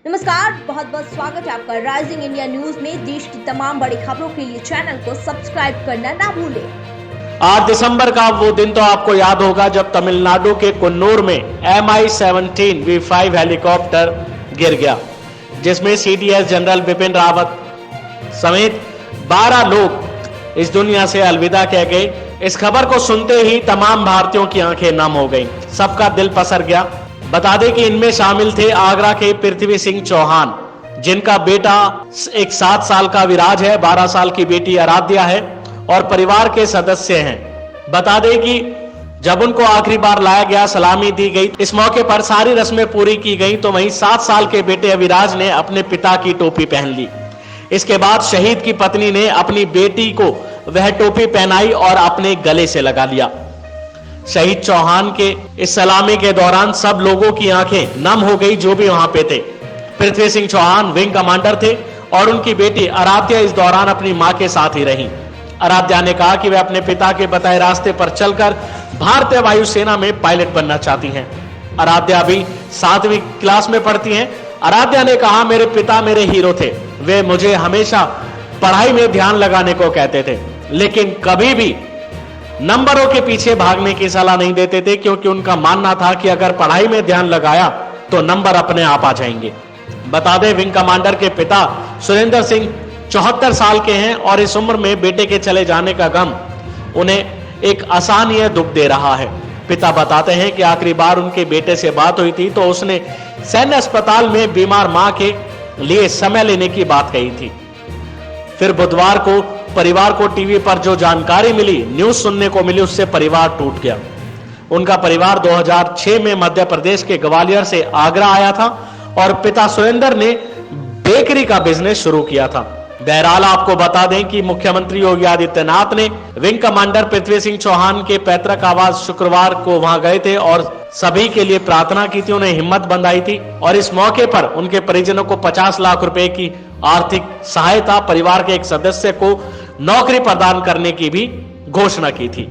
नमस्कार, बहुत बहुत स्वागत है आपका राइजिंग इंडिया न्यूज में। देश की तमाम बड़ी खबरों के लिए चैनल को सब्सक्राइब करना ना भूलें। 8 दिसंबर का वो दिन तो आपको याद होगा जब तमिलनाडु के कुन्नूर में MI-17 V5 हेलीकॉप्टर गिर गया, जिसमें CDS जनरल बिपिन रावत समेत 12 लोग इस दुनिया से अलविदा कह गए। इस खबर को सुनते ही तमाम भारतीयों की आंखें नम हो गईं, सबका दिल पसर गया। बता दें कि इनमें शामिल थे आगरा के पृथ्वी सिंह चौहान, जिनका बेटा एक 7 साल का विराज है, 12 साल की बेटी आराध्या है और परिवार के सदस्य हैं। बता दें कि जब उनको आखिरी बार लाया गया, सलामी दी गई, इस मौके पर सारी रस्में पूरी की गई, तो वहीं 7 साल के बेटे अविराज ने अपने पिता की टोपी पहन ली। इसके बाद शहीद की पत्नी ने अपनी बेटी को वह टोपी पहनाई और अपने गले से लगा लिया। शहीद चौहान के इस सलामी के दौरान सब लोगों की आंखें नम हो गई जो भी वहां पे थे। पृथ्वी सिंह चौहान विंग कमांडर थे और उनकी बेटी आराध्या इस दौरान अपनी मां के साथ ही रही। आराध्या ने कहा कि वे अपने पिता के बताए रास्ते पर चलकर भारतीय वायुसेना में पायलट बनना चाहती हैं। आराध्या भी 7वीं क्लास में पढ़ती हैं। आराध्या ने कहा, मेरे पिता मेरे हीरो थे, वे मुझे हमेशा पढ़ाई में ध्यान लगाने को कहते थे, लेकिन कभी भी नंबरों के पीछे भागने की सलाह नहीं देते थे, क्योंकि उनका मानना था कि अगर पढ़ाई में ध्यान लगाया तो नंबर अपने आप आ जाएंगे। बता दें, विंग कमांडर के पिता सुरेंद्र सिंह 74 साल के हैं और इस उम्र में बेटे के चले जाने का गम उन्हें एक असहनीय दुख दे रहा है। पिता बताते हैं कि आखिरी बार उनके बेटे से बात हुई थी तो उसने सैन्य अस्पताल में बीमार मां के लिए समय लेने की बात कही थी। फिर बुधवार को परिवार को टीवी पर जो जानकारी मिली, न्यूज सुनने को मिली, उससे परिवार टूट गया। उनका परिवार 2006 में मध्य प्रदेश के ग्वालियर से आगरा आया था और पिता सुरेंद्र ने बेकरी का बिजनेस शुरू किया था। बहरहाल आपको बता दें कि मुख्यमंत्री योगी आदित्यनाथ ने विंग कमांडर पृथ्वी सिंह चौहान के पैतृक आवास शुक्रवार को वहां गए थे और सभी के लिए प्रार्थना की थी, उन्हें हिम्मत बंधाई थी और इस मौके पर उनके परिजनों को 50 लाख रुपए की आर्थिक सहायता, परिवार के एक सदस्य को नौकरी प्रदान करने की भी घोषणा की थी।